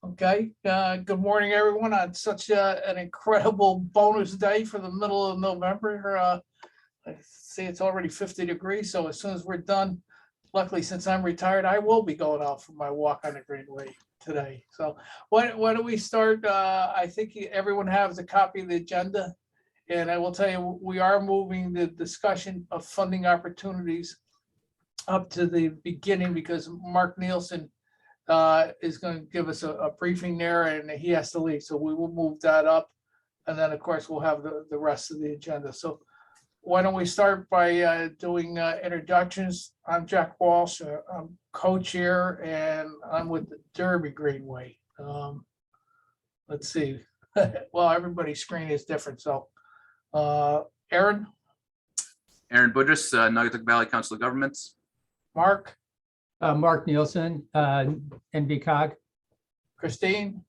Okay, good morning, everyone, on such an incredible bonus day for the middle of November. I see it's already 50 degrees, so as soon as we're done, luckily, since I'm retired, I will be going out for my walk on the Greenway today. So why don't we start? I think everyone has a copy of the agenda. And I will tell you, we are moving the discussion of funding opportunities up to the beginning because Mark Nielsen is going to give us a briefing there and he has to leave. So we will move that up. And then, of course, we'll have the rest of the agenda. So why don't we start by doing introductions? I'm Jack Walsh. I'm co-chair and I'm with the Derby Greenway. Let's see. Well, everybody's screen is different. So Aaron, Budris, Naugatuck+Valley Council of Governments. Mark, Mark Nielsen, NVCOG. Christine,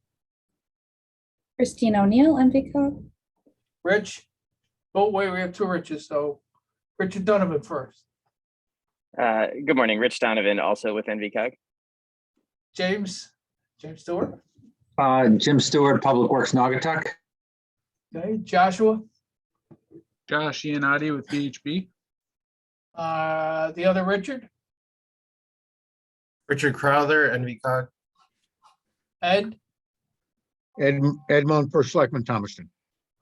Christine O'Neill, NVCOG. Rich. Oh, wait, we have two Riches. So Richard Donovan first. Good morning, Rich Donovan, also with NVCOG. James Stewart. Jim Stewart, Public Works, Naugatuck. Okay, Joshua. Josh Iannotti with VHB. The other Richard. Richard Crowther, NVCOG. Ed. Edmund, First Selectman Thomaston.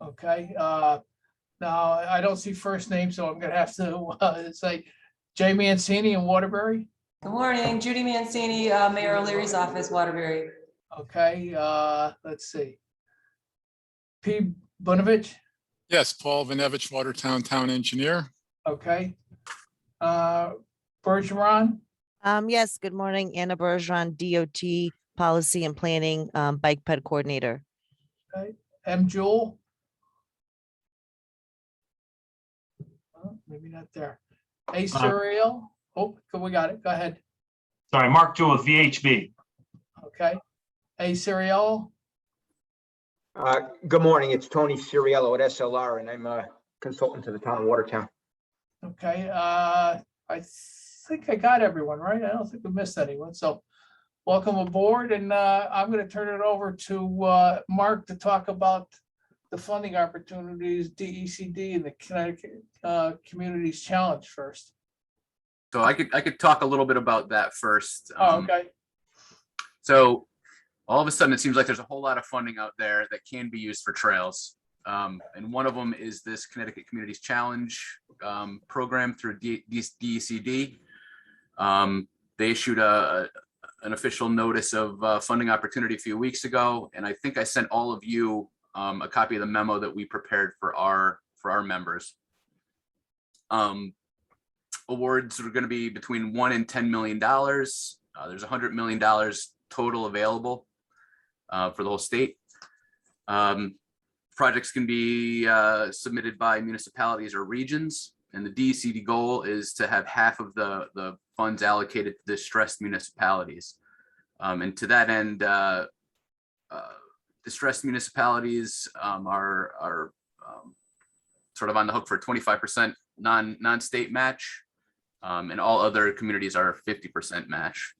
Okay, now I don't see first name, so I'm gonna have to say Jay Mancini in Waterbury. Good morning, Judy Mancini, Mayor O'Leary's office, Waterbury. Okay, let's see. P. Bunovich. Yes, Paul Vanevich, Watertown Town Engineer. Okay. Bergeron. Yes, good morning, Anna Bergeron, DOT Policy and Planning, Bike Ped Coordinator. Okay. M. Jewel. Maybe not there. A. Serial. Oh, we got it. Go ahead. Sorry, Mark Jewell with VHB. Okay. A. Serial. Good morning. It's Tony Ciriello at SLR, and I'm a consultant to the town of Watertown. Okay. I think I got everyone right. I don't think we missed anyone. So welcome aboard. And I'm going to turn it over to Mark to talk about the funding opportunities, DECD, and the Connecticut Communities Challenge first. So I could talk a little bit about that first. Okay. So all of a sudden, it seems like there's a whole lot of funding out there that can be used for trails. And one of them is this Connecticut Communities Challenge program through DECD. They issued an official notice of funding opportunity a few weeks ago. And I think I sent all of you a copy of the memo that we prepared for our members. Awards are going to be between $1 and $10 million. There's $100 million total available for the whole state. Projects can be submitted by municipalities or regions, and the DECD goal is to have half of the funds allocated to distressed municipalities. And to that end, distressed municipalities are sort of on the hook for 25% non-state match, and all other communities are 50% match.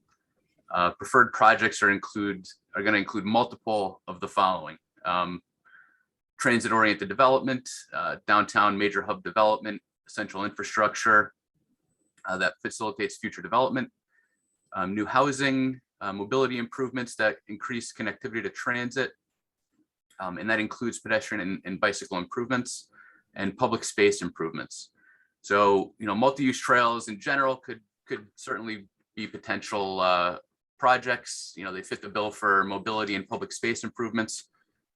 Preferred projects are going to include multiple of the following: transit-oriented development, downtown major hub development, essential infrastructure that facilitates future development, new housing, mobility improvements that increase connectivity to transit, and that includes pedestrian and bicycle improvements, and public space improvements. So, multi-use trails in general could certainly be potential projects. They fit the bill for mobility and public space improvements.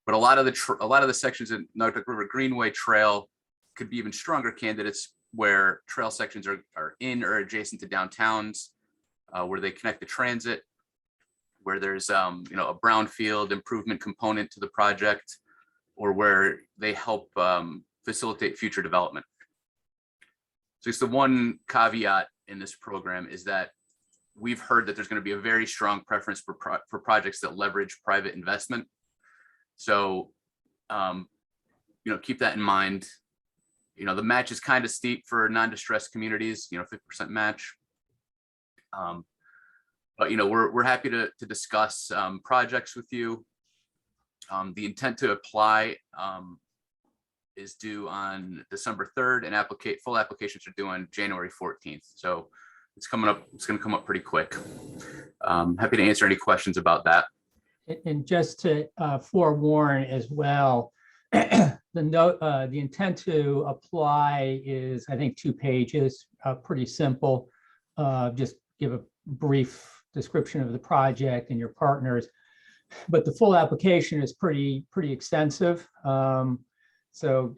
But a lot of the sections in Naugatuck River Greenway Trail could be even stronger candidates where trail sections are in or adjacent to downtowns, where they connect the transit, where there's a brownfield improvement component to the project, or where they help facilitate future development. So it's the one caveat in this program is that we've heard that there's going to be a very strong preference for projects that leverage private investment. So, keep that in mind. The match is kind of steep for non-distressed communities, 50% match. But, we're happy to discuss projects with you. The intent to apply is due on December 3rd, and full applications are due on January 14th. So it's coming up. It's going to come up pretty quick. Happy to answer any questions about that. And just to forewarn as well, the intent to apply is, I think, 2 pages, pretty simple. Just give a brief description of the project and your partners, but the full application is pretty extensive. So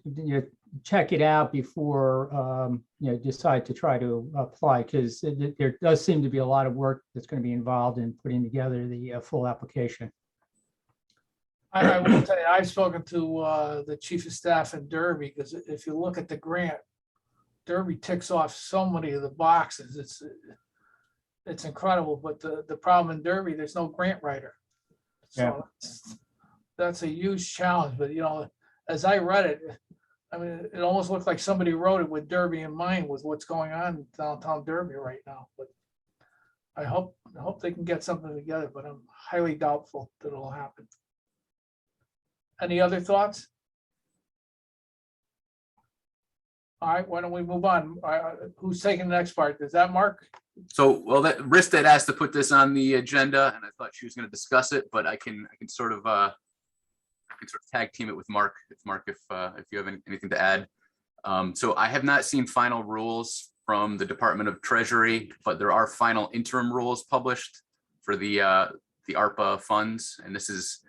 check it out before decide to try to apply, because there does seem to be a lot of work that's going to be involved in putting together the full application. I will tell you, I've spoken to the chief of staff in Derby, because if you look at the grant, Derby ticks off so many of the boxes. It's incredible, but the problem in Derby, there's no grant writer. So that's a huge challenge. But as I read it, I mean, it almost looked like somebody wrote it with Derby in mind, with what's going on in downtown Derby right now. But I hope they can get something together, but I'm highly doubtful that it'll happen. Any other thoughts? All right, why don't we move on? Who's taking the next part? Is that Mark? So, well, that Rista had asked to put this on the agenda, and I thought she was going to discuss it, but I can sort of tag team it with Mark. If you have anything to add. So I have not seen final rules from the Department of Treasury, but there are final interim rules published for the ARPA funds, and this is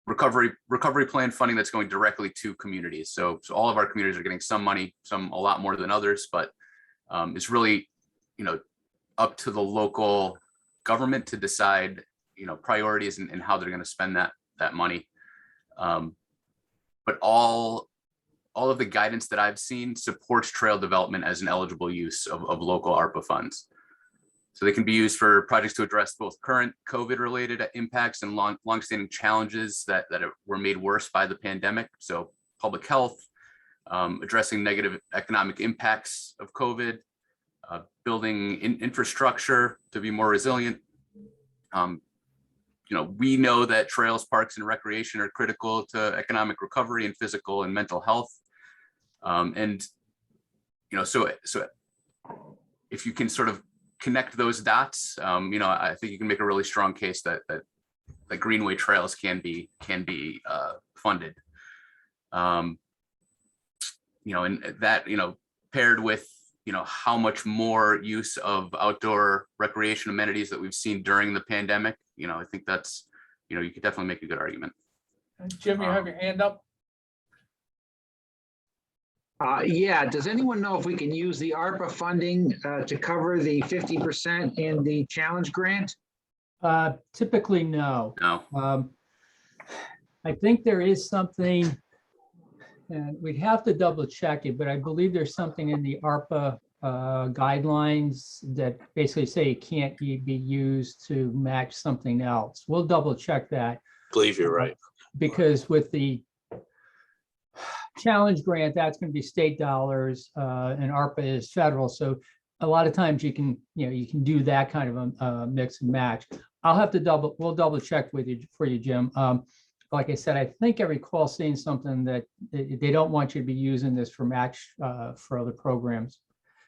recovery plan funding that's going directly to communities. So all of our communities are getting some money, some a lot more than others, but it's really, up to the local government to decide, priorities and how they're going to spend that money. But all of the guidance that I've seen supports trail development as an eligible use of local ARPA funds. So they can be used for projects to address both current COVID-related impacts and longstanding challenges that were made worse by the pandemic. So public health, addressing negative economic impacts of COVID, building infrastructure to be more resilient. We know that trails, parks, and recreation are critical to economic recovery and physical and mental health. So if you can sort of connect those dots, I think you can make a really strong case that Greenway trails can be funded. And that, paired with, how much more use of outdoor recreation amenities that we've seen during the pandemic, I think that's, you could definitely make a good argument. Jim, you have your hand up? Yeah, does anyone know if we can use the ARPA funding to cover the 50% in the challenge grant? Typically, no. No. I think there is something, and we'd have to double check it, but I believe there's something in the ARPA guidelines that basically say it can't be used to match something else. We'll double check that. I believe you're right. Because with the challenge grant, that's going to be state dollars, and ARPA is federal. So a lot of times you can do that kind of a mix and match. We'll double check for you, Jim. Like I said, I think I recall seeing something that they don't want you to be using this for match for other programs,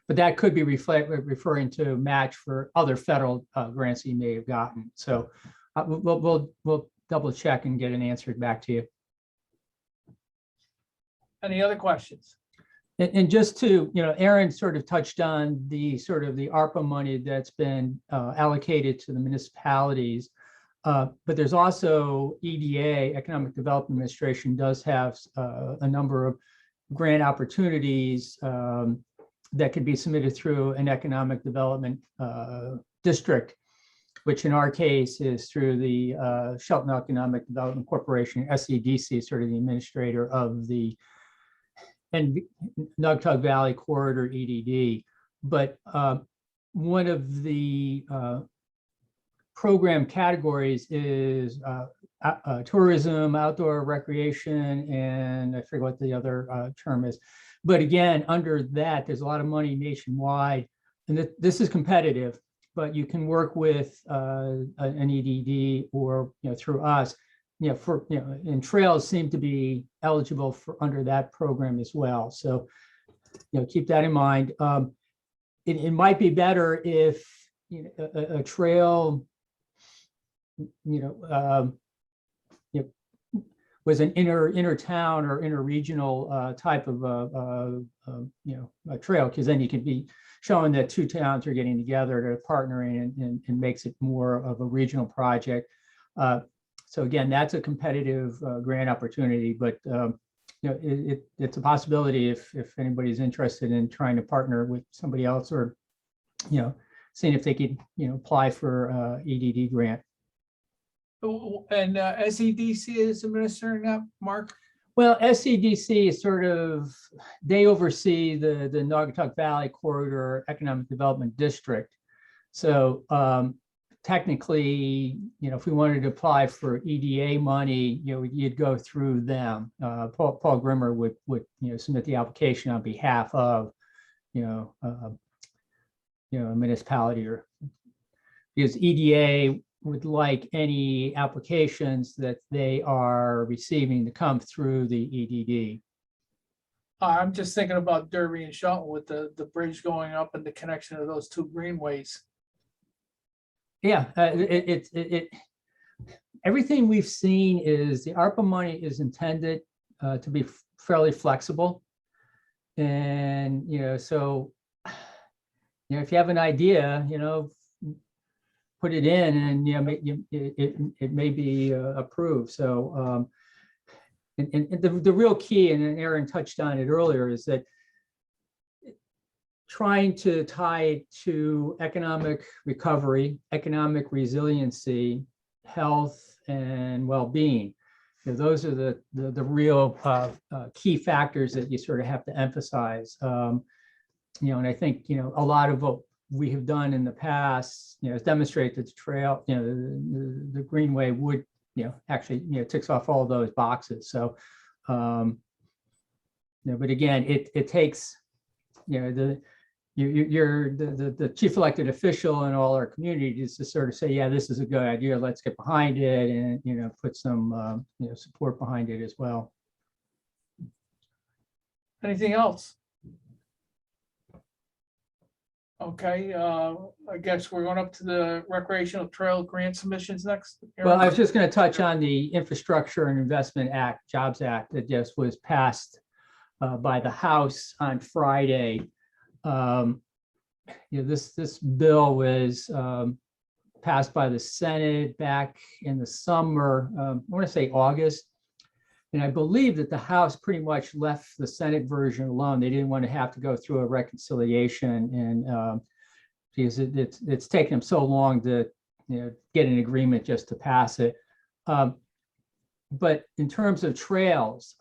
but that could be referring to match for other federal grants you may have gotten. So we'll double check and get an answer back to you. Any other questions? And just to, Aaron sort of touched on the ARPA money that's been allocated to the municipalities. But there's also EDA, Economic Development Administration, does have a number of grant opportunities that could be submitted through an economic development district, which in our case is through the Shelton Economic Development Corporation, SEDC, sort of the administrator of the Naugatuck+Valley Corridor EDD. But one of the program categories is tourism, outdoor recreation, and I forget what the other term is. But again, under that, there's a lot of money nationwide, and this is competitive. but you can work with an EDD or, through us, and trails seem to be eligible for under that program as well. So, keep that in mind. It might be better if a trail, was an inner town or interregional type of a trail, because then you could be showing that two towns are getting together to partnering and makes it more of a regional project. So again, that's a competitive grant opportunity, but it's a possibility if anybody's interested in trying to partner with somebody else, or seeing if they could apply for EDD grant. And SEDC is administering that, Mark? Well, SCDC is sort of, they oversee the Naugatuck+Valley Corridor Economic Development District. So technically, if we wanted to apply for EDA money, you'd go through them. Paul Grimmer would submit the application on behalf of a municipality, or because EDA would like any applications that they are receiving to come through the EDD. I'm just thinking about Derby and Shelton with the bridge going up and the connection of those two greenways. Yeah, everything we've seen is the ARPA money is intended to be fairly flexible. And, so, if you have an idea, put it in, and it may be approved. So and the real key, and Aaron touched on it earlier, is that trying to tie it to economic recovery, economic resiliency, health, and well-being. Those are the real key factors that you sort of have to emphasize. And I think a lot of what we have done in the past, has demonstrated that the trail, the Greenway would, actually, ticks off all those boxes. So, but again, it takes, you're the chief elected official in all our communities to sort of say, yeah, this is a good idea, let's get behind it, and, put some, support behind it as well. Anything else? Okay, I guess we're going up to the recreational trail grant submissions next. Well, I was just going to touch on the Infrastructure and Investment Act, Jobs Act, that just was passed by the House on Friday. This bill was passed by the Senate back in the summer, I want to say August. And I believe that the House pretty much left the Senate version alone. They didn't want to have to go through a reconciliation, and because it's taken them so long to get an agreement just to pass it. But in terms of trails,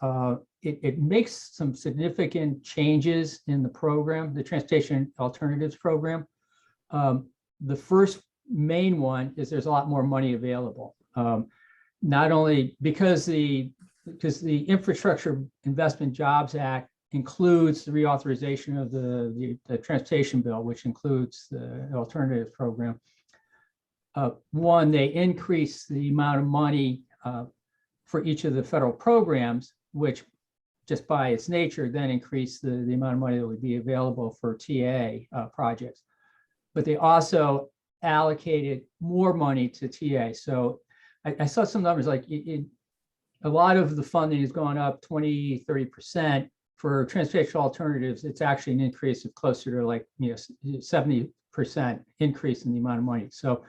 it makes some significant changes in the program, the Transportation Alternatives Program. The first main one is there's a lot more money available. Not only because the Infrastructure Investment Jobs Act includes the reauthorization of the transportation bill, which includes the alternatives program. One, they increase the amount of money for each of the federal programs, which just by its nature then increase the amount of money that would be available for TA projects. But they also allocated more money to TA. So I saw some numbers like a lot of the funding has gone up 20, 30%. For transportation alternatives, it's actually an increase of closer to like 70% increase in the amount of money. So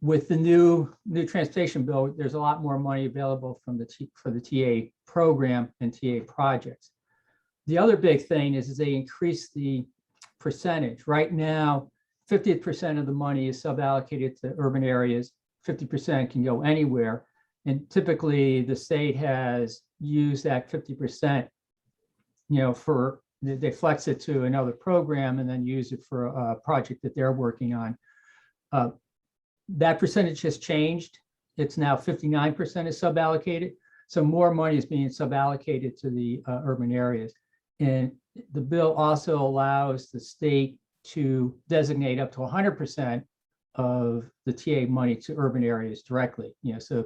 with the new transportation bill, there's a lot more money available from for the TA program and TA projects. The other big thing is they increase the percentage. Right now, 50% of the money is suballocated to urban areas, 50% can go anywhere. And typically the state has used that 50%, they flex it to another program and then use it for a project that they're working on. That percentage has changed. It's now 59% is suballocated. So more money is being suballocated to the urban areas. And the bill also allows the state to designate up to 100% of the TA money to urban areas directly. So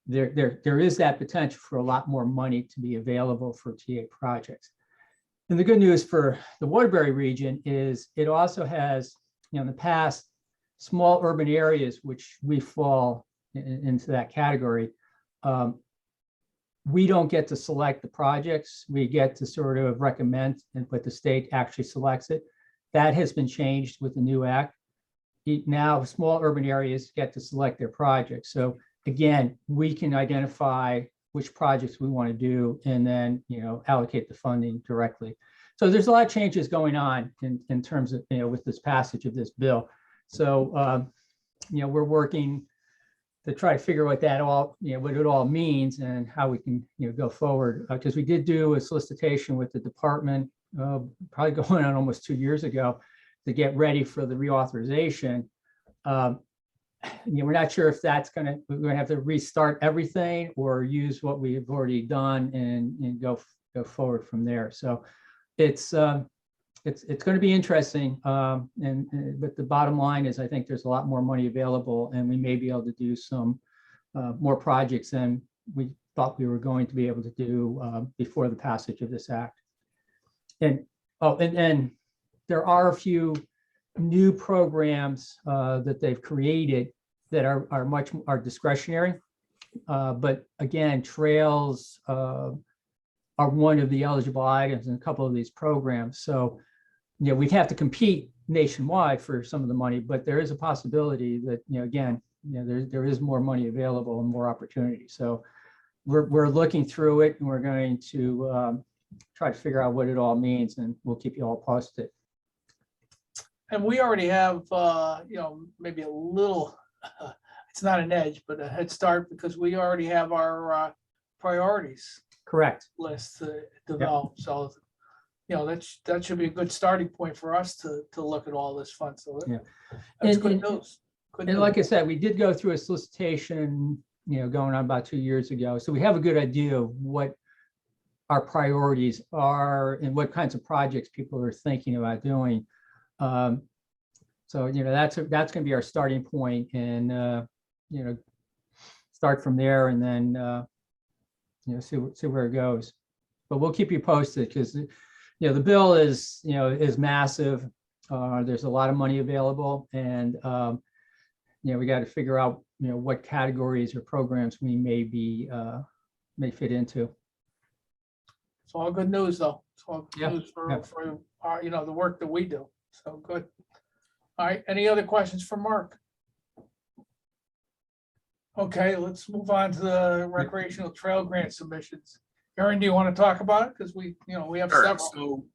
there is that potential for a lot more money to be available for TA projects. And the good news for the Waterbury region is it also has, in the past, small urban areas, which we fall into that category. We don't get to select the projects. We get to sort of recommend, but the state actually selects it. That has been changed with the new act. Now, small urban areas get to select their projects. So again, we can identify which projects we want to do and then, allocate the funding directly. So there's a lot of changes going on in terms of, with this passage of this bill. So, we're working to try to figure what that all, what it all means and how we can, go forward. Because we did do a solicitation with the department, probably going on almost 2 years ago, to get ready for the reauthorization. We're not sure if we're going to have to restart everything or use what we've already done and go forward from there. So it's going to be interesting. But the bottom line is I think there's a lot more money available and we may be able to do some more projects than we thought we were going to be able to do before the passage of this act. And there are a few new programs that they've created that are discretionary. But again, trails are one of the eligible items in a couple of these programs. So, we'd have to compete nationwide for some of the money, but there is a possibility that, again, there is more money available and more opportunity. So we're looking through it and we're going to try to figure out what it all means, and we'll keep you all posted. And we already have, maybe a little, it's not an edge, but a head start because we already have our priorities Correct. list developed. So, that should be a good starting point for us to look at all this fun. So that's good news. And like I said, we did go through a solicitation, going on about 2 years ago. So we have a good idea of what our priorities are and what kinds of projects people are thinking about doing. So, that's going to be our starting point, and, start from there and then, see where it goes. But we'll keep you posted because, the bill is massive. There's a lot of money available, and, we got to figure out, what categories or programs we may fit into. It's all good news, though. It's all good Yeah, news for yeah. our, the work that we do. So good. All right. Any other questions for Mark? Okay, let's move on to the recreational trail grant submissions. Aaron, do you want to talk about it? Because we have Sure. several.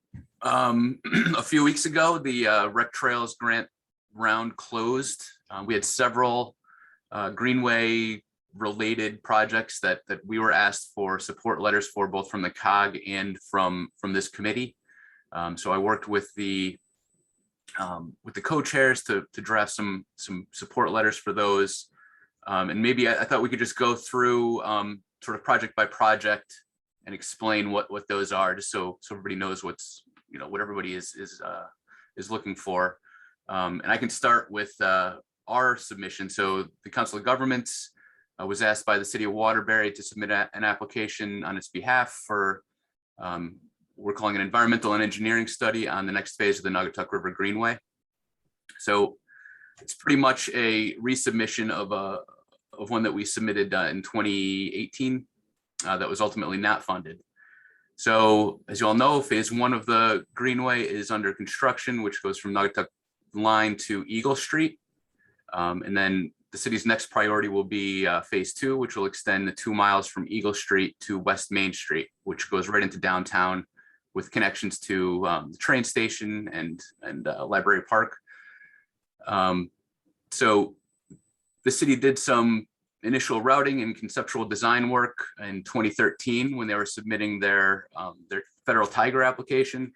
So, a few weeks ago, the Rec Trails grant round closed. We had several Greenway related projects that we were asked for support letters for, both from the COG and from this committee. So I worked with the co-chairs to draft some support letters for those. And maybe I thought we could just go through sort of project by project and explain what those are, just so everybody knows what's, what everybody is looking for. And I can start with our submission. So the Council of Governments was asked by the City of Waterbury to submit an application on its behalf for, we're calling an environmental and engineering study on the next phase of the Naugatuck River Greenway. So it's pretty much a resubmission of one that we submitted in 2018 that was ultimately not funded. So as you all know, phase 1 of the Greenway is under construction, which goes from Naugatuck line to Eagle Street. And then the city's next priority will be phase 2, which will extend the 2 miles from Eagle Street to West Main Street, which goes right into downtown with connections to the train station and Library Park. So the city did some initial routing and conceptual design work in 2013 when they were submitting their federal Tiger application,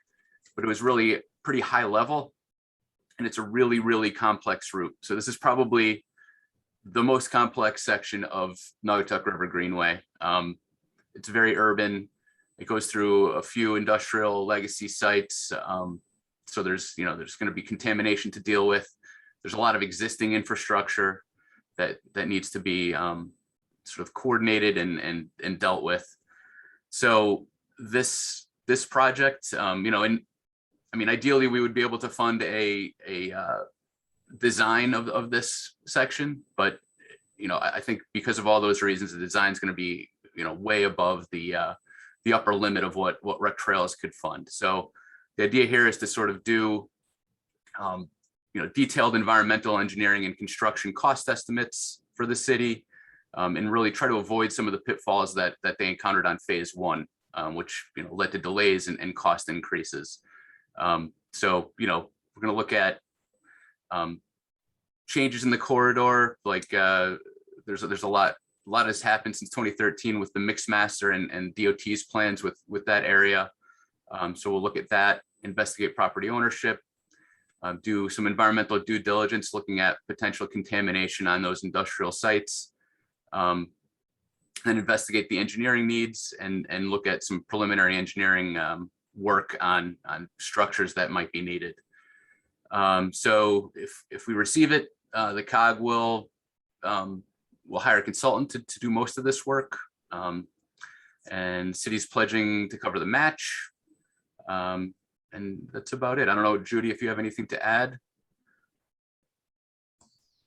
but it was really pretty high level, and it's a really, really complex route. So this is probably the most complex section of Naugatuck River Greenway. It's very urban. It goes through a few industrial legacy sites. So there's going to be contamination to deal with. There's a lot of existing infrastructure that needs to be sort of coordinated and dealt with. So this project, and I mean, ideally we would be able to fund a design of this section, but I think because of all those reasons, the design is going to be way above the upper limit of what Rec Trails could fund. So the idea here is to sort of do detailed environmental engineering and construction cost estimates for the city, and really try to avoid some of the pitfalls that they encountered on phase one, which led to delays and cost increases. So we're going to look at changes in the corridor, like there's a lot has happened since 2013 with the mixed master and DOT's plans with that area. So we'll look at that, investigate property ownership, do some environmental due diligence, looking at potential contamination on those industrial sites, and investigate the engineering needs and look at some preliminary engineering work on structures that might be needed. So if we receive it, the COG will hire a consultant to do most of this work, and city's pledging to cover the match. And that's about it. I don't know, Judy, if you have anything to add.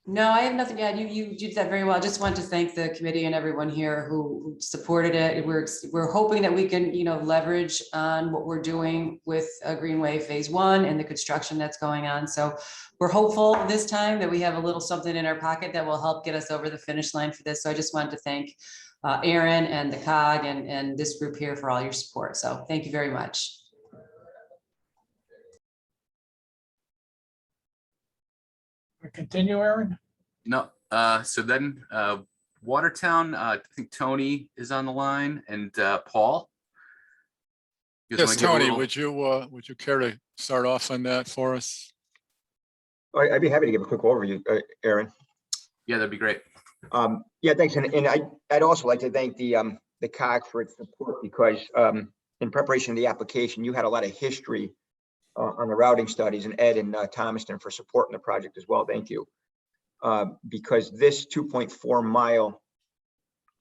No, I have nothing to add. You did that very well. I just want to thank the committee and everyone here who supported it. We're hoping that we can, leverage on what we're doing with Greenway phase one and the construction that's going on. So we're hopeful this time that we have a little something in our pocket that will help get us over the finish line for this. So I just wanted to thank Aaron and the COG and this group here for all your support. So thank you very much. Continue, Aaron? No. So then Watertown, I think Tony is on the line, and Paul. You guys Yes, wanna give a Tony, little- would you care to start off on that for us? I'd be happy to give a quick overview, Aaron. Yeah, that'd be great. Yeah, thanks. And I'd also like to thank the COG for its support, because in preparation of the application, you had a lot of history on the routing studies, and Ed and Thomaston for supporting the project as well. Thank you. Because this 2.4 mile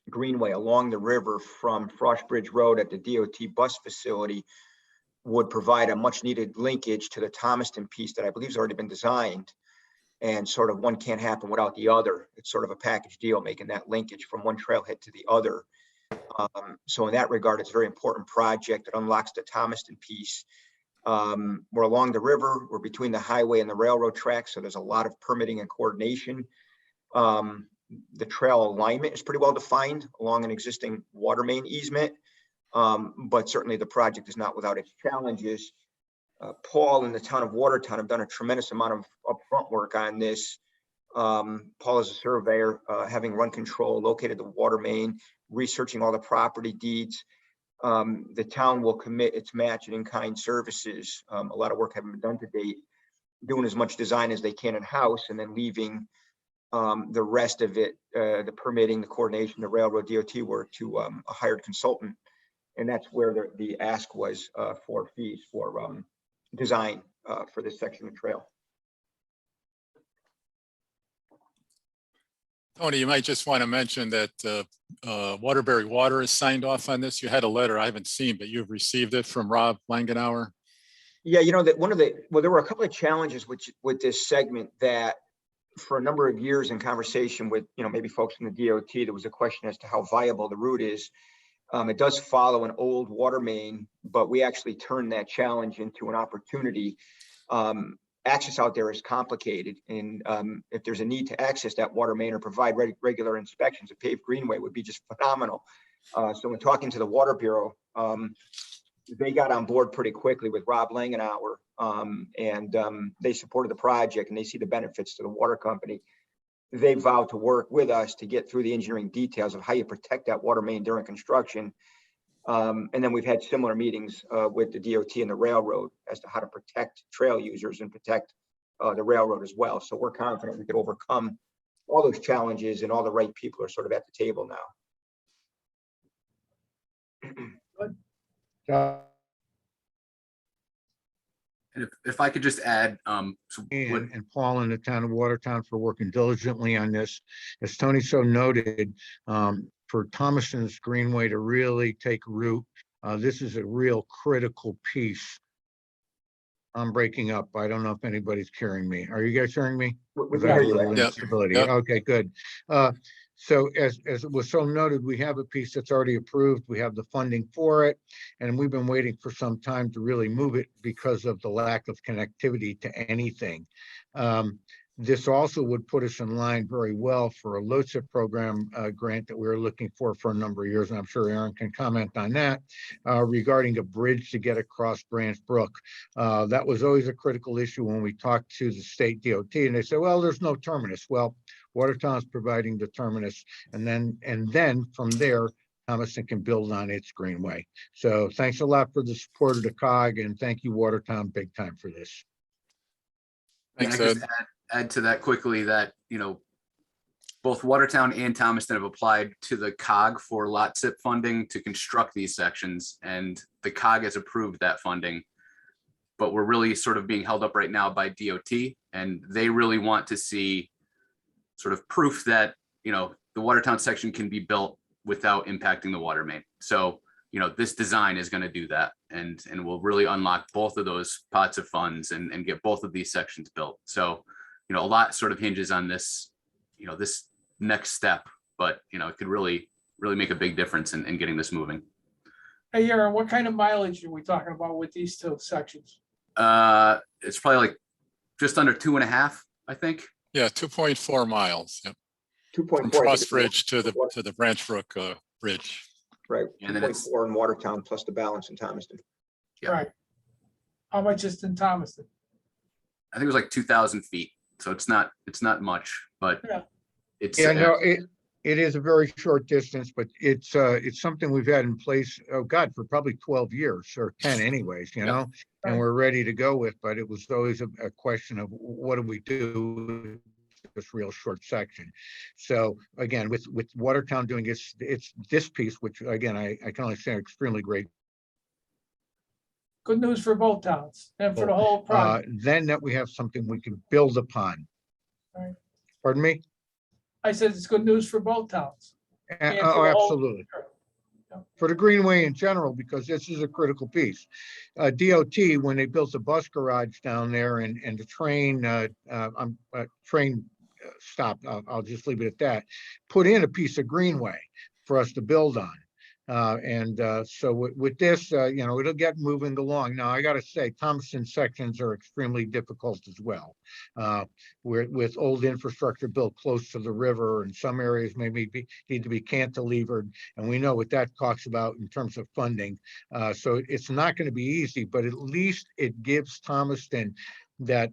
greenway along the river from Frost Bridge Road at the DOT bus facility would provide a much needed linkage to the Thomaston piece that I believe has already been designed. And sort of one can't happen without the other. It's sort of a package deal, making that linkage from one trailhead to the other. So in that regard, it's a very important project that unlocks the Thomaston piece. We're along the river, we're between the highway and the railroad tracks, so there's a lot of permitting and coordination. The trail alignment is pretty well defined along an existing water main easement, but certainly the project is not without its challenges. Paul and the town of Watertown have done a tremendous amount of upfront work on this. Paul is a surveyor, having run control, located the water main, researching all the property deeds. The town will commit its match and in-kind services. A lot of work having been done to date, doing as much design as they can in-house, and then leaving the rest of it, the permitting, the coordination, the railroad DOT work to a hired consultant. And that's where the ask was for fees for design for this section of trail. Tony, you might just want to mention that Waterbury Water is signed off on this. You had a letter I haven't seen, but you've received it from Rob Langenauer. Yeah, that there were a couple of challenges with this segment that for a number of years in conversation with, maybe folks in the DOT, there was a question as to how viable the route is. It does follow an old water main, but we actually turned that challenge into an opportunity. Access out there is complicated, and if there's a need to access that water main or provide regular inspections, a paved greenway would be just phenomenal. So when talking to the Water Bureau, they got on board pretty quickly with Rob Langenauer, and they supported the project, and they see the benefits to the water company. They vowed to work with us to get through the engineering details of how you protect that water main during construction. And then we've had similar meetings with the DOT and the railroad as to how to protect trail users and protect the railroad as well. So we're confident we could overcome all those challenges, and all the right people are sort of at the table now. And if I could just add, And Paul and the town of Watertown for working diligently on this. As Tony so noted, for Thomason's Greenway to really take root, this is a real critical piece. I'm breaking up. I don't know if anybody's hearing me. Are you guys hearing me? We can hear you, Aaron. Yep. Instability. Yep. Okay, good. So as it was so noted, we have a piece that's already approved. We have the funding for it. And we've been waiting for some time to really move it because of the lack of connectivity to anything. This also would put us in line very well for a LoCIP program grant that we were looking for a number of years. And I'm sure Aaron can comment on that regarding a bridge to get across Branch Brook. That was always a critical issue when we talked to the state DOT, and they said, well, there's no terminus. Well, Watertown's providing the terminus, and then from there, Thomason can build on its Greenway. So thanks a lot for the support of the COG, and thank you, Watertown, big time for this. and Thanks, I just Ed. add to that quickly that, both Watertown and Thomaston have applied to the COG for lot SIP funding to construct these sections, and the COG has approved that funding. But we're really sort of being held up right now by DOT, and they really want to see sort of proof that, the Watertown section can be built without impacting the water main. So, this design is going to do that, and will really unlock both of those pots of funds and get both of these sections built. So, a lot sort of hinges on this, this next step, but, it could really make a big difference in getting this moving. Hey, Aaron, what kind of mileage are we talking about with these two sections? It's probably like just under 2.5, I think. Yeah, 2.4 miles. Yep. 2.4. From Cross Bridge to the Branch Brook Bridge. Right, And then it's 2.4 in Watertown plus the balance in Thomaston. Yeah. Right. How much is in Thomaston? I think it was like 2,000 feet. So it's not much, but Yeah. it's Yeah, no, it is a very short distance, but it's something we've had in place, oh God, for probably 12 years or 10 anyways, Yep. and Right. we're ready to go with, but it was always a question of what do we do with this real short section. So again, with Watertown doing it's this piece, which again, I can only say extremely great. Good news for both towns and for the whole project. Then that we have something we can build upon. Right. Pardon me? I said it's good news for both towns. And for Oh, the whole- absolutely. For the Greenway in general, because this is a critical piece. DOT, when they built the bus garage down there and the train, train stop, I'll just leave it at that, put in a piece of Greenway for us to build on. So with this, it'll get moving along. Now, I got to say, Thompson sections are extremely difficult as well. With old infrastructure built close to the river, and some areas maybe need to be cantilevered. And we know what that talks about in terms of funding. So it's not going to be easy, but at least it gives Thomaston that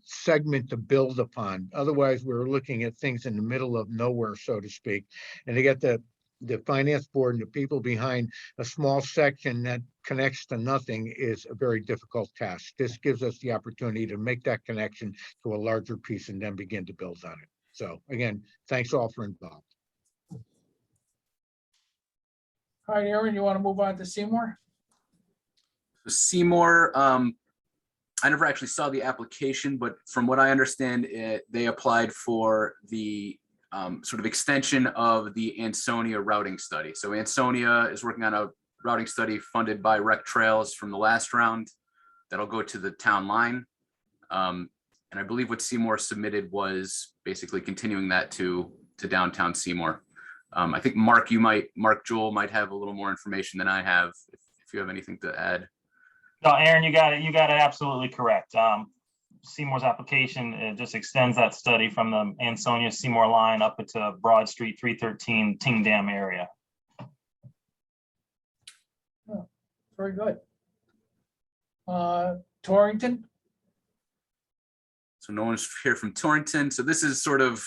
segment to build upon. Otherwise, we're looking at things in the middle of nowhere, so to speak. And to get the finance board and the people behind a small section that connects to nothing is a very difficult task. This gives us the opportunity to make that connection to a larger piece and then begin to build on it. So again, thanks all for involved. All right, Aaron, you want to move on to Seymour? Seymour, I never actually saw the application, but from what I understand, they applied for the sort of extension of the Ansonia routing study. So Ansonia is working on a routing study funded by Rec Trails from the last round that'll go to the town line. And I believe what Seymour submitted was basically continuing that to downtown Seymour. I think Mark Jewell might have a little more information than I have, if you have anything to add. No, Aaron, you got it absolutely correct. Seymour's application just extends that study from the Ansonia Seymour line up into Broad Street 313 Ting Dam area. Oh, very good. Torrington? So no one's here from Torrington. So this is sort of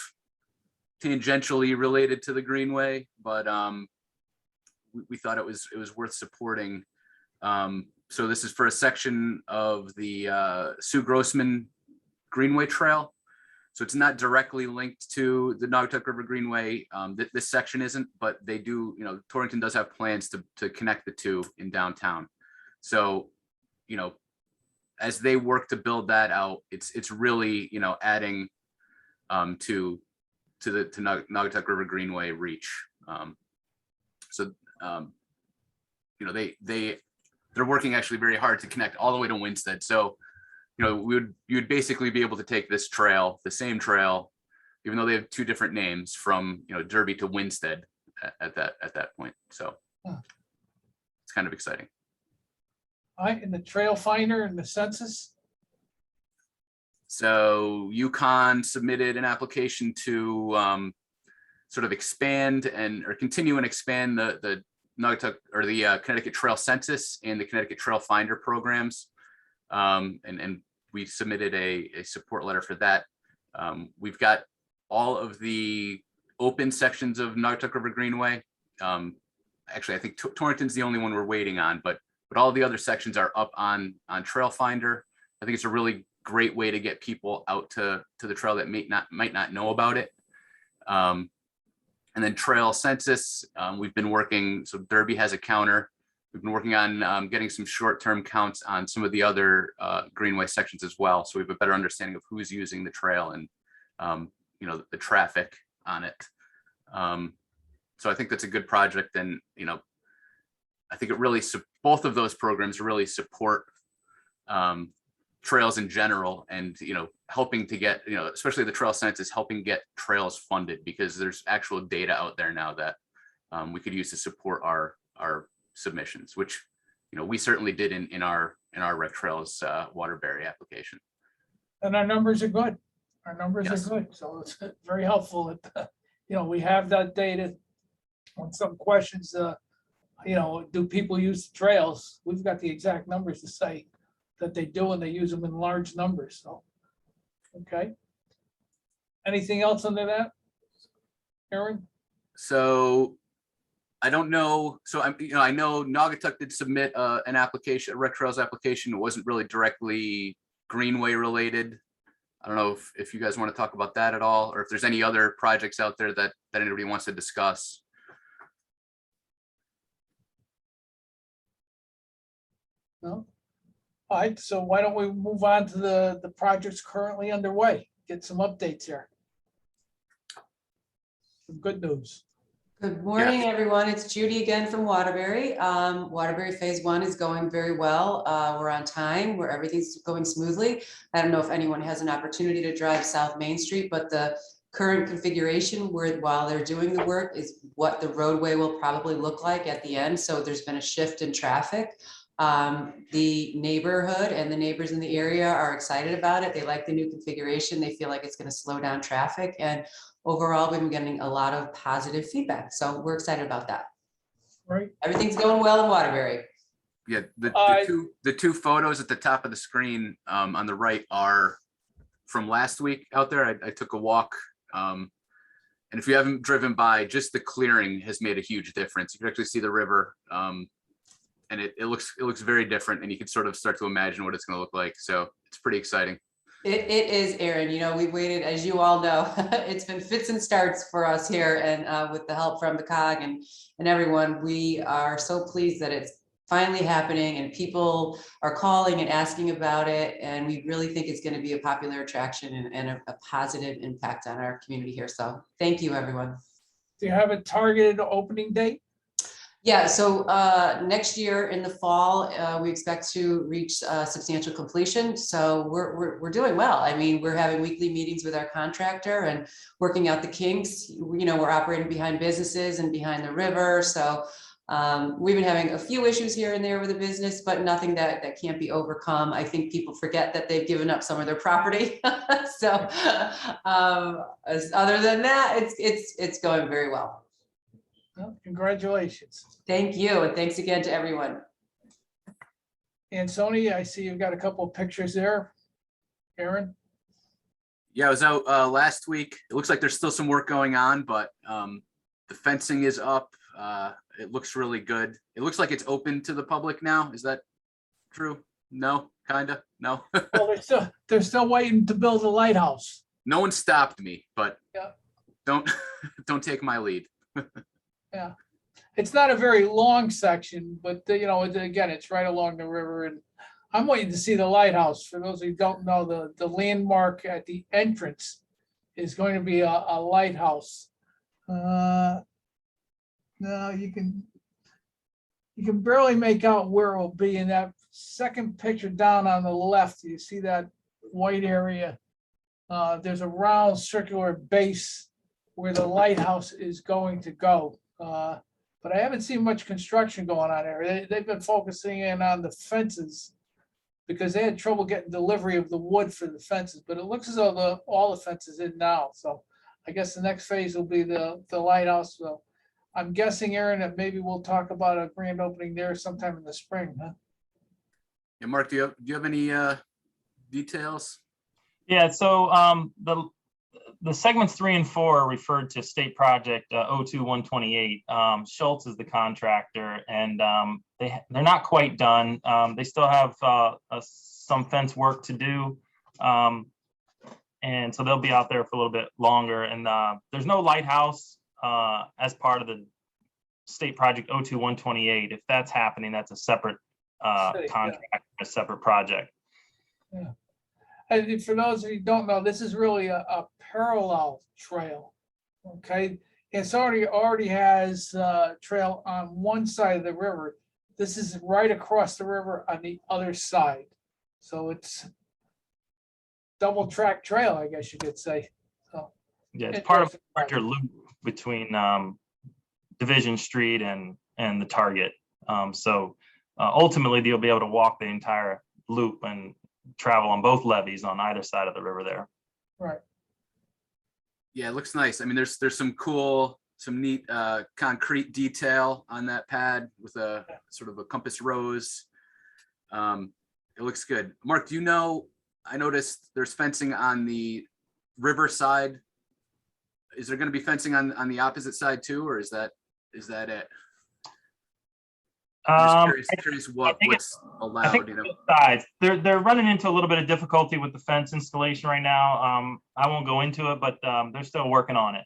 tangentially related to the Greenway, but we thought it was worth supporting. So this is for a section of the Sue Grossman Greenway Trail. So it's not directly linked to the Naugatuck River Greenway. This section isn't, but they do, Torrington does have plans to connect the two in downtown. So, as they work to build that out, it's really, you know, adding to the Naugatuck River Greenway reach. You know, they're working actually very hard to connect all the way to Winstead. So, you know, you would basically be able to take this trail, the same trail, even though they have two different names, from, you know, Derby to Winstead at that point. So it's kind of exciting. All right, and the trail finder and the census. So UConn submitted an application to sort of expand or continue and expand the Naugatuck or the Connecticut Trail Census and the Connecticut Trail Finder programs. And we submitted a support letter for that. We've got all of the open sections of Naugatuck River Greenway. Actually, I think Torrington's the only one we're waiting on, but all the other sections are up on Trail Finder. I think it's a really great way to get people out to the trail that might not know about it. And then Trail Census, we've been working, so Derby has a counter. We've been working on getting some short-term counts on some of the other Greenway sections as well. So we have a better understanding of who's using the trail and, you know, the traffic on it. So I think that's a good project. And, you know, I think it really, both of those programs really support trails in general, and, you know, helping to get, you know, especially the Trail Census, helping get trails funded, because there's actual data out there now that we could use to support our submissions, which, you know, we certainly did in our Rec Trails Waterbury application. And our numbers are good. Our numbers Yes. are good. So it's very helpful that, you know, we have that data. On some questions, you know, do people use the trails? We've got the exact numbers to say that they do, and they use them in large numbers. So, okay. Anything else under that, Aaron? So I don't know. So I know Naugatuck did submit an application, a Rec Trails application. It wasn't really directly Greenway related. I don't know if you guys want to talk about that at all, or if there's any other projects out there that anybody wants to discuss. No? All right, so why don't we move on to the projects currently underway? Get some updates here. Some good news. Good morning, everyone. It's Judy again from Waterbury. Waterbury Phase 1 is going very well. We're on time, where everything's going smoothly. I don't know if anyone has an opportunity to drive South Main Street, but the current configuration while they're doing the work is what the roadway will probably look like at the end. So there's been a shift in traffic. The neighborhood and the neighbors in the area are excited about it. They like the new configuration. They feel like it's going to slow down traffic, and overall we've been getting a lot of positive feedback. So we're excited about that. Right. Everything's going well in Waterbury. Yeah, the two photos at the top of the screen on the right are from last week out there. I took a walk. And if you haven't driven by, just the clearing has made a huge difference. You can actually see the river. And it looks very different, and you can sort of start to imagine what it's going to look like. So it's pretty exciting. It is, Aaron. You know, we've waited, as you all know, it's been fits and starts for us here, and with the help from the COG and everyone, we are so pleased that it's finally happening, and people are calling and asking about it, and we really think it's going to be a popular attraction and a positive impact on our community here. So thank you, everyone. Do you have a targeted opening date? Yeah, so next year in the fall, we expect to reach substantial completion. So we're doing well. I mean, we're having weekly meetings with our contractor and working out the kinks. You know, we're operating behind businesses and behind the river. So we've been having a few issues here and there with the business, but nothing that can't be overcome. I think people forget that they've given up some of their property. So other than that, it's going very well. Well, congratulations. Thank you. And thanks again to everyone. And Sony, I see you've got a couple of pictures there. Aaron? Yeah, I was out last week. It looks like there's still some work going on, but the fencing is up. It looks really good. It looks like it's open to the public now. Is that true? No, kind of, no. Well, they're still waiting to build a lighthouse. No one stopped me, but yeah. don't take my lead. Yeah, it's not a very long section, but you know, again, it's right along the river, and I'm waiting to see the lighthouse. For those who don't know, the landmark at the entrance is going to be a lighthouse. No, you can barely make out where it will be in that second picture down on the left. You see that white area? There's a round circular base where the lighthouse is going to go. But I haven't seen much construction going on there. They've been focusing in on the fences because they had trouble getting delivery of the wood for the fences, but it looks as though all the fences in now. So I guess the next phase will be the lighthouse. So I'm guessing, Aaron, that maybe we'll talk about a grand opening there sometime in the spring, huh? Yeah, Mark, do you have any details? Yeah, so the segments 3 and 4 are referred to state project 02128. Schultz is the contractor, and they're not quite done. They still have some fence work to do, and so they'll be out there for a little bit longer. And there's no lighthouse as part of the state project 02128. If that's happening, that's a separate contract, a separate project. Yeah. And for those of you who don't know, this is really a parallel trail. Okay, it's already has trail on one side of the river. This is right across the river on the other side. So it's double track trail, I guess you could say. So yeah, it's part of a larger loop between Division Street and the Target. So ultimately, you'll be able to walk the entire loop and travel on both levees on either side of the river there. Right. Yeah, it looks nice. I mean, there's some neat concrete detail on that pad with a sort of a compass rose. It looks good. Mark, do you know, I noticed there's fencing on the river side. Is there going to be fencing on the opposite side too, or is that it? I'm just curious what's allowed. You know, sides. They're running into a little bit of difficulty with the fence installation right now. I won't go into it, but they're still working on it.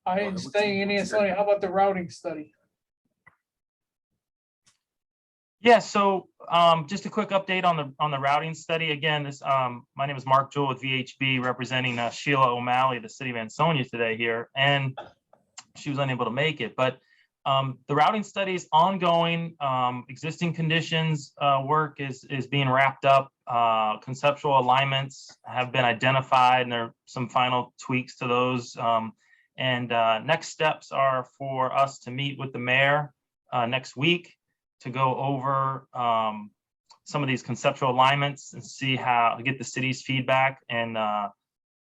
I ain't staying in Ansonia. How about the routing study? Yeah, so just a quick update on the routing study. Again, this my name is Mark Jewell with VHB, representing Sheila O'Malley, the city of Ansonia today here, and she was unable to make it. But the routing study is ongoing. Existing conditions work is being wrapped up. Conceptual alignments have been identified, and there are some final tweaks to those. Next steps are for us to meet with the mayor next week to go over some of these conceptual alignments and see how to get the city's feedback and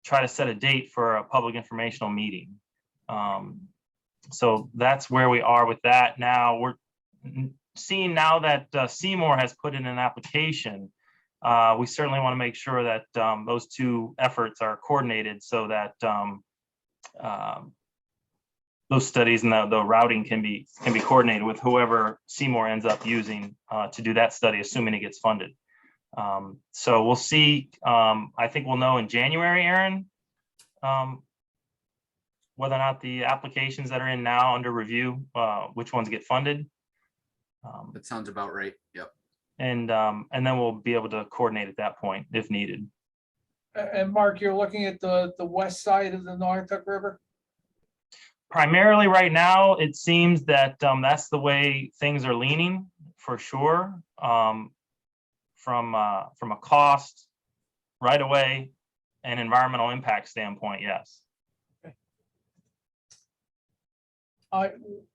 try to set a date for a public informational meeting. So that's where we are with that. Now we're seeing now that Seymour has put in an application. We certainly want to make sure that those two efforts are coordinated so that those studies and the routing can be coordinated with whoever Seymour ends up using to do that study, assuming it gets funded. So we'll see. I think we'll know in January, Aaron, whether or not the applications that are in now under review, which ones get funded. that sounds about right. Yep. And then we'll be able to coordinate at that point if needed. And Mark, you're looking at the west side of the Naugatuck River? Primarily right now, it seems that that's the way things are leaning for sure. From a cost, right away, and environmental impact standpoint, yes.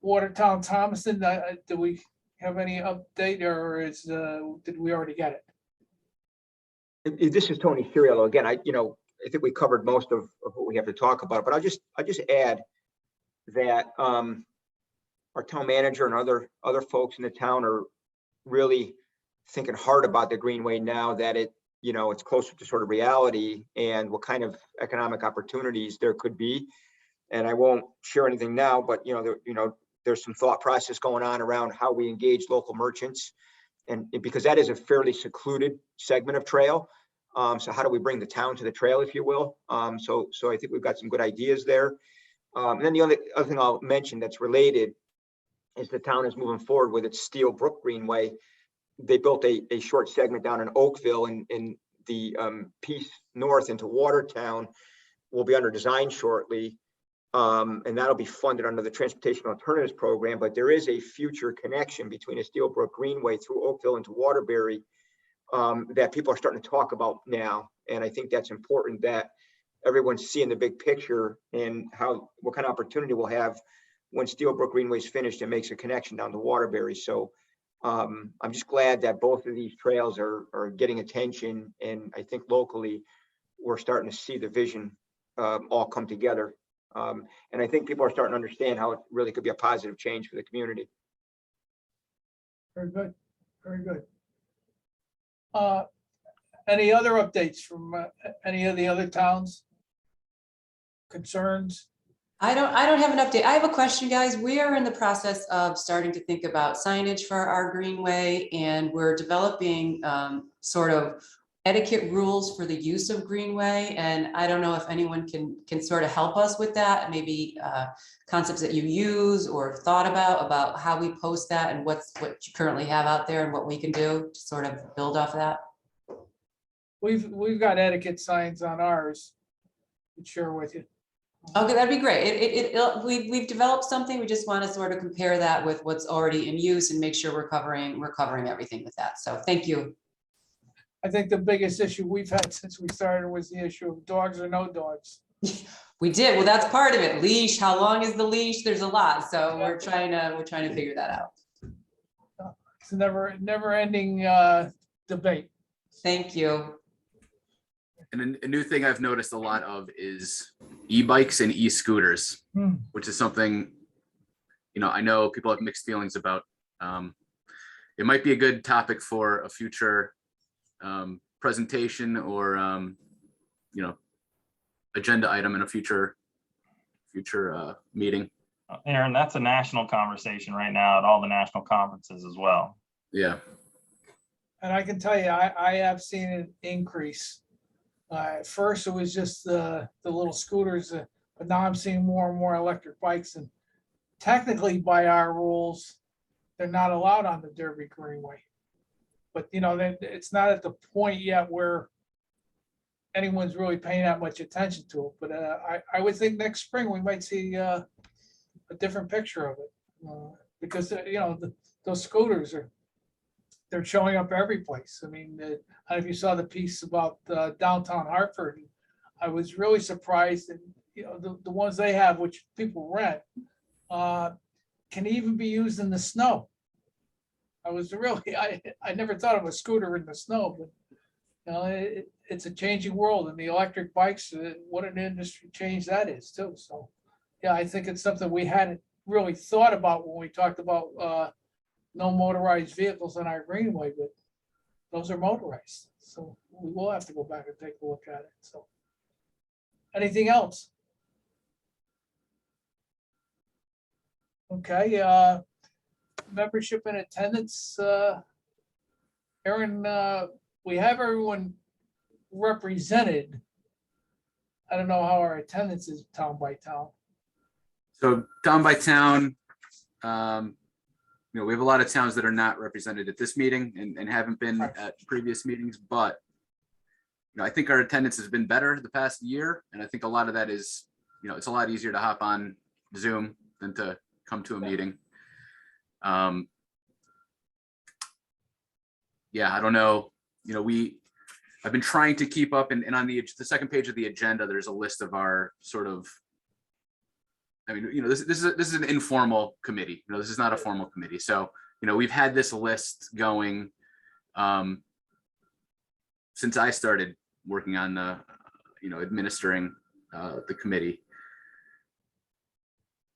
Watertown Thomaston, do we have any update, or did we already get it? This is Tony Furiello again. I think we covered most of what we have to talk about, but I'll just add that our town manager and other folks in the town are really thinking hard about the Greenway now that it's closer to sort of reality and what kind of economic opportunities there could be. And I won't share anything now, but there's some thought process going on around how we engage local merchants, and because that is a fairly secluded segment of trail. So how do we bring the town to the trail, if you will? So I think we've got some good ideas there. And then the other thing I'll mention that's related as the town is moving forward with its Steel Brook Greenway. They built a short segment down in Oakville, and the piece north into Watertown will be under design shortly. And that'll be funded under the Transportation Alternatives Program. But there is a future connection between a Steel Brook Greenway through Oakville into Waterbury that people are starting to talk about now. And I think that's important that everyone's seeing the big picture and what kind of opportunity we'll have when Steel Brook Greenway is finished and makes a connection down to Waterbury. So I'm just glad that both of these trails are getting attention. And I think locally, we're starting to see the vision all come together. And I think people are starting to understand how it really could be a positive change for the community. Very good, very good. Any other updates from any of the other towns? Concerns? I don't have an update. I have a question, guys. We are in the process of starting to think about signage for our Greenway, and we're developing sort of etiquette rules for the use of Greenway. And I don't know if anyone can sort of help us with that, maybe concepts that you use or thought about how we post that and what you currently have out there and what we can do to sort of build off of that. We've got etiquette signs on ours. I'll share with you. Okay, that'd be great. We've developed something. We just want to sort of compare that with what's already in use and make sure we're covering everything with that. So thank you. I think the biggest issue we've had since we started was the issue of dogs or no dogs. We did. Well, that's part of it. Leash. How long is the leash? There's a lot. So we're trying to figure that out. It's a never ending debate. Thank you. And a new thing I've noticed a lot of is e-bikes and e-scooters, which is something, I know people have mixed feelings about. It might be a good topic for a future presentation or, agenda item in a future meeting. Aaron, that's a national conversation right now at all the national conferences as well. Yeah. And I can tell you, I have seen an increase. At first, it was just the little scooters, but now I'm seeing more and more electric bikes. And technically, by our rules, they're not allowed on the Derby Greenway. But it's not at the point yet where anyone's really paying that much attention to it. But I would think next spring we might see a different picture of it because those scooters they're showing up every place. I mean, I don't know if you saw the piece about downtown Hartford. I was really surprised that the ones they have, which people rent, can even be used in the snow. I never thought of a scooter in the snow, but it's a changing world, and the electric bikes, what an industry change that is too. So yeah, I think it's something we hadn't really thought about when we talked about no motorized vehicles on our Greenway, but those are motorized. So we will have to go back and take a look at it. So anything else? Okay, membership and attendance. Aaron, we have everyone represented. I don't know how our attendance is town by town. So town by town, we have a lot of towns that are not represented at this meeting and haven't been at previous meetings, but I think our attendance has been better the past year. And I think a lot of that is, it's a lot easier to hop on Zoom than to come to a meeting. Yeah, I don't know. I've been trying to keep up, and on the second page of the agenda, there's a list of our sort of, this is an informal committee. This is not a formal committee. So, we've had this list going since I started working on the, administering the committee.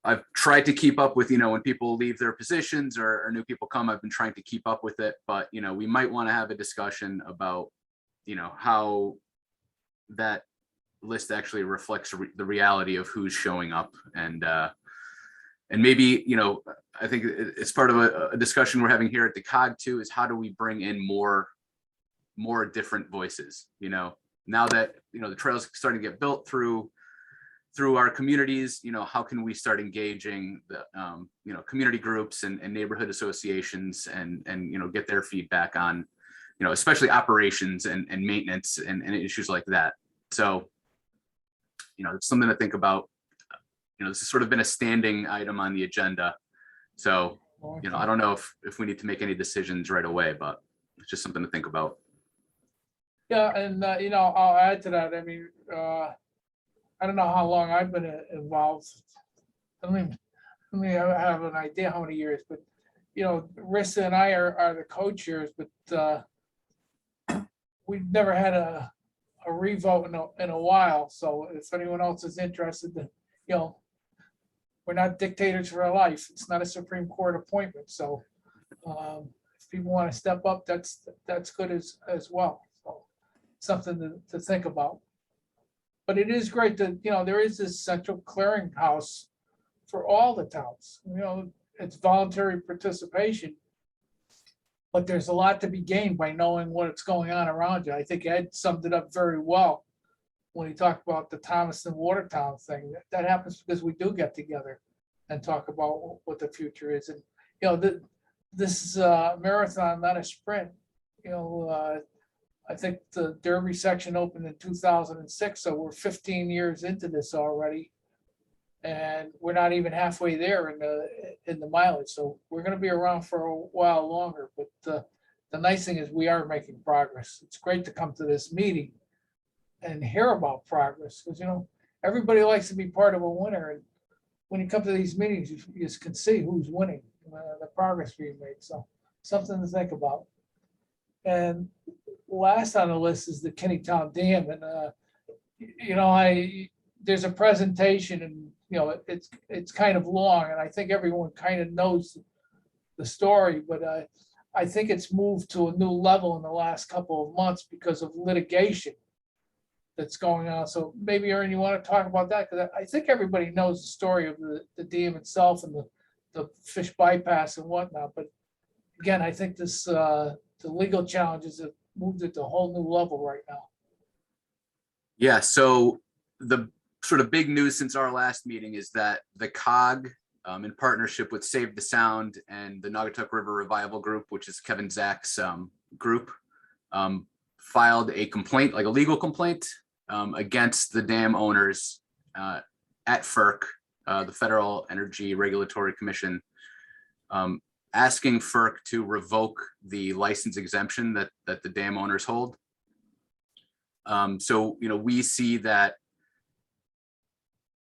I've tried to keep up with, when people leave their positions or new people come, I've been trying to keep up with it, but, we might want to have a discussion about, how that list actually reflects the reality of who's showing up. And maybe, I think it's part of a discussion we're having here at the COG too, is how do we bring in more different voices, now that, the trail's starting to get built through through our communities, how can we start engaging the, community groups and neighborhood associations and get their feedback on, especially operations and maintenance and issues like that. So, it's something to think about. This has sort of been a standing item on the agenda. So, I don't know if we need to make any decisions right away, but it's just something to think about. Yeah, and I'll add to that. I mean, I don't know how long I've been involved. I mean, I have an idea how many years, but Rissa and I are the co-chairs, but we've never had a revote in a while. So if anyone else is interested, we're not dictators for our life. It's not a Supreme Court appointment. So if people want to step up, that's good as well. So something to think about. But it is great that, there is this central clearinghouse for all the towns. It's voluntary participation. But there's a lot to be gained by knowing what's going on around you. I think Ed summed it up very well when he talked about the Thomaston Watertown thing. That happens because we do get together and talk about what the future is. And, this is a marathon, not a sprint. I think the Derby section opened in 2006, so we're 15 years into this already. And we're not even halfway there in the mileage. So we're going to be around for a while longer. But the nice thing is we are making progress. It's great to come to this meeting and hear about progress because, everybody likes to be part of a winner. And when you come to these meetings, you just can see who's winning, the progress being made. So something to think about. And last on the list is the Kinneytown Dam. And, there's a presentation and, it's kind of long and I think everyone kind of knows the story, but I think it's moved to a new level in the last couple of months because of litigation that's going on. So maybe, Aaron, you want to talk about that? Because I think everybody knows the story of the dam itself and the fish bypass and whatnot. But again, I think the legal challenges have moved it to a whole new level right now. Yeah, so the sort of big news since our last meeting is that the COG, in partnership with Save the Sound and the Naugatuck River Revival Group, which is Kevin Zach's group, filed a complaint, like a legal complaint, against the dam owners at FERC, the Federal Energy Regulatory Commission, asking FERC to revoke the license exemption that the dam owners hold. So, we see that,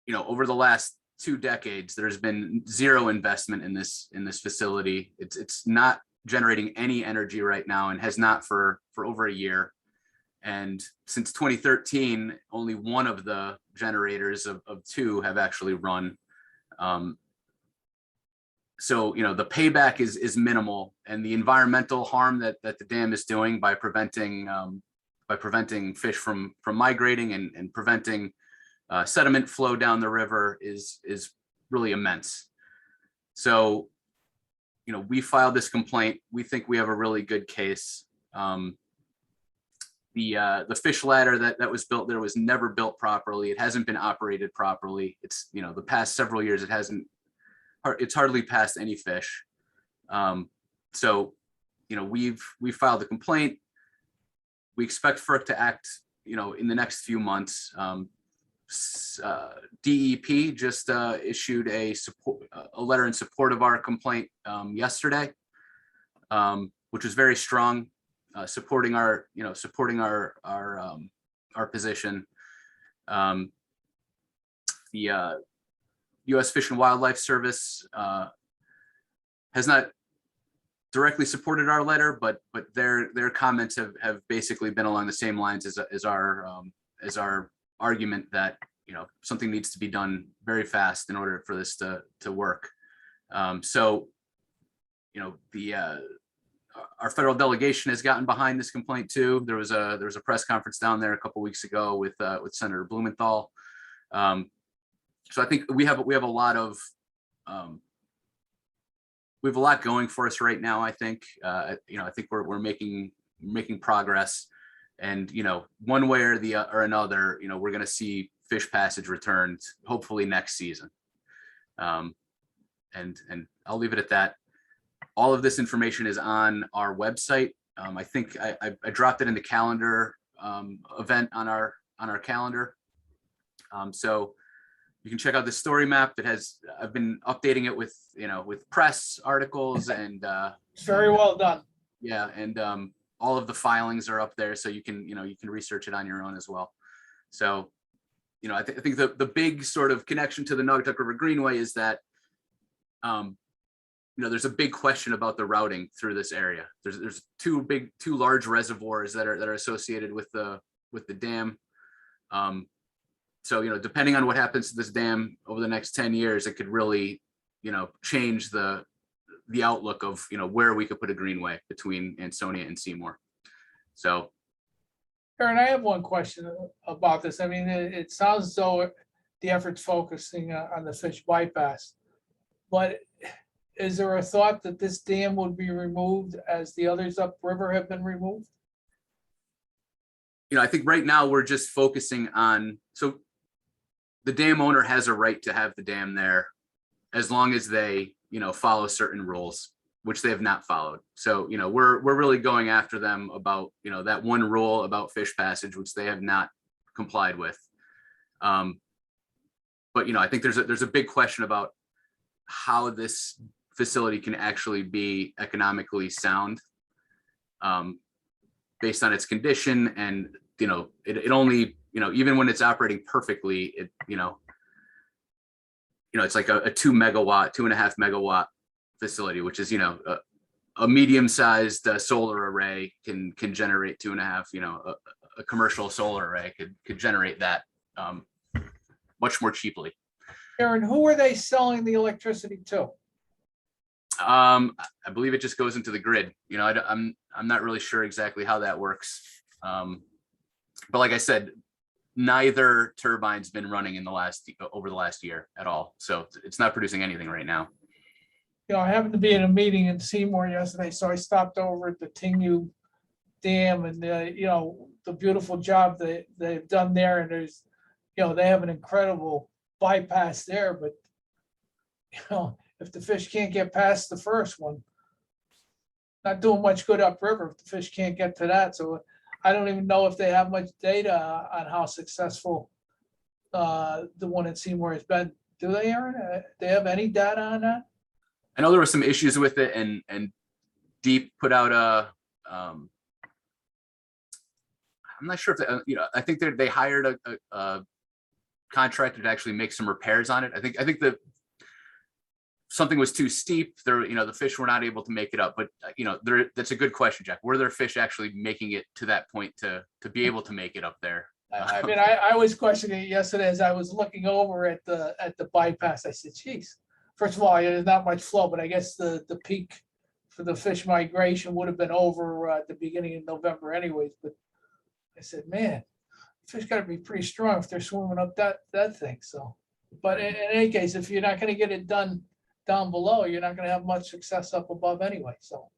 over the last 2 decades, there's been zero investment in this facility. It's not generating any energy right now and has not for over a year. And since 2013, only one of the generators of 2 have actually run. So, the payback is minimal, and the environmental harm that the dam is doing by preventing fish from migrating and preventing sediment flow down the river is really immense. So, we filed this complaint. We think we have a really good case. The fish ladder that was built there was never built properly. It hasn't been operated properly. It's, the past several years, it's hardly passed any fish. So, we filed a complaint. We expect FERC to act, in the next few months. DEP just issued a letter in support of our complaint yesterday, which was very strong, supporting our position. The U.S. Fish and Wildlife Service has not directly supported our letter, but their comments have basically been along the same lines as our argument that something needs to be done very fast in order for this to work. So our federal delegation has gotten behind this complaint too. There was a press conference down there a couple weeks ago with Senator Blumenthal. So I think we have a lot of we have a lot going for us right now. I think I think we're making progress, and one way or another, we're going to see fish passage returned, hopefully next season. And I'll leave it at that. All of this information is on our website. I think I dropped it in the calendar event on our calendar. So you can check out the story map that has, I've been updating it with, with press articles and It's very well done. yeah, and all of the filings are up there, so you can research it on your own as well. So, I think the big sort of connection to the Naugatuck River Greenway is that, there's a big question about the routing through this area. There's two large reservoirs that are associated with the dam. So, depending on what happens to this dam over the next 10 years, it could really, change the outlook of, where we could put a greenway between Ansonia and Seymour. So. Aaron, I have one question about this. I mean, it sounds as though the effort's focusing on the fish bypass, but is there a thought that this dam would be removed as the others upriver have been removed? I think right now we're just focusing on, so the dam owner has a right to have the dam there as long as they, follow certain rules, which they have not followed. So, we're really going after them about, that one rule about fish passage, which they have not complied with. But, I think there's a big question about how this facility can actually be economically sound based on its condition. And, it only, even when it's operating perfectly, it's like a 2.5 megawatt facility, which is, a medium-sized solar array can generate 2.5, a commercial solar array could generate that much more cheaply. Aaron, who are they selling the electricity to? I believe it just goes into the grid. I'm not really sure exactly how that works. But like I said, neither turbine's been running over the last year at all. So it's not producing anything right now. I happened to be in a meeting in Seymour yesterday, so I stopped over at the Tingu Dam and, the beautiful job they've done there. And there's, they have an incredible bypass there, but, if the fish can't get past the first one, not doing much good upriver if the fish can't get to that. So I don't even know if they have much data on how successful the one at Seymour has been. Do they, Aaron? Do they have any data on that? I know there were some issues with it, and Deep put out I'm not sure if I think they hired a contractor to actually make some repairs on it. I think that something was too steep. The fish were not able to make it up. But that's a good question, Jack. Were there fish actually making it to that point to be able to make it up there? I mean, I was questioning it yesterday as I was looking over at the bypass. I said, geez, first of all, there's not much flow, but I guess the peak for the fish migration would have been over at the beginning of November anyways. But I said, man, fish got to be pretty strong if they're swimming up that thing. So, but in any case, if you're not going to get it done down below, you're not going to have much success up above anyway. So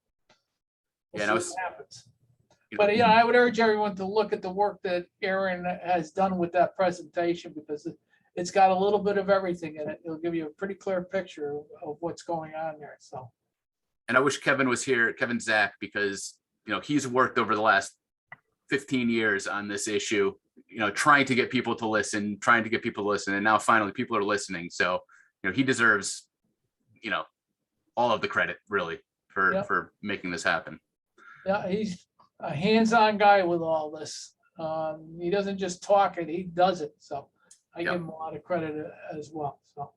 we'll see what happens. But I would urge everyone to look at the work that Aaron has done with that presentation, because it's got a little bit of everything in it. It'll give you a pretty clear picture of what's going on there. So, and I wish Kevin was here, Kevin Zach, because he's worked over the last 15 years on this issue, trying to get people to listen, and now finally people are listening. So, he deserves, all of the credit really for making this happen. Yeah, he's a hands-on guy with all this. He doesn't just talk it, he does it. So I give him a lot of credit as well. So,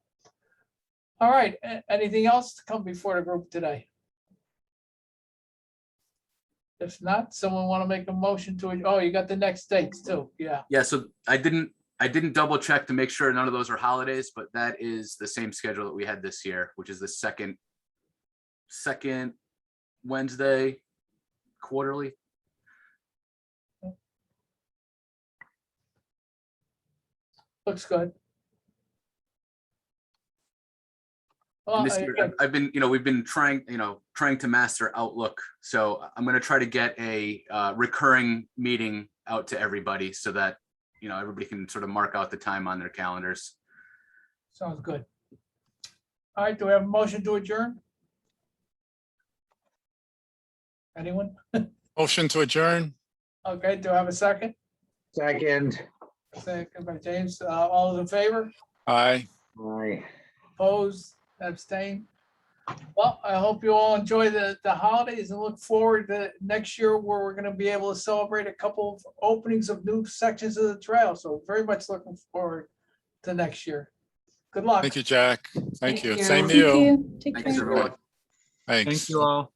all right, anything else to come before the group today? If not, someone want to make a motion to it? Oh, you got the next dates too. Yeah. So I didn't double check to make sure none of those are holidays, but that is the same schedule that we had this year, which is the second Wednesday quarterly. Looks good. And this year, I've been, we've been trying to master Outlook. So I'm going to try to get a recurring meeting out to everybody so that, everybody can sort of mark out the time on their calendars. Sounds good. All right, do we have a motion to adjourn? Anyone? Motion to adjourn. Okay, do I have a second? Second. Second by James. All those in favor? Aye. Aye. Opposed, abstain. Well, I hope you all enjoy the holidays and look forward to next year where we're going to be able to celebrate a couple of openings of new sections of the trail. So very much looking forward to next year. Good luck. Thank you, Jack. Thank Thank you. you. Same to Thank you. you. Take Thanks, care. everyone. Thanks. Thank you all.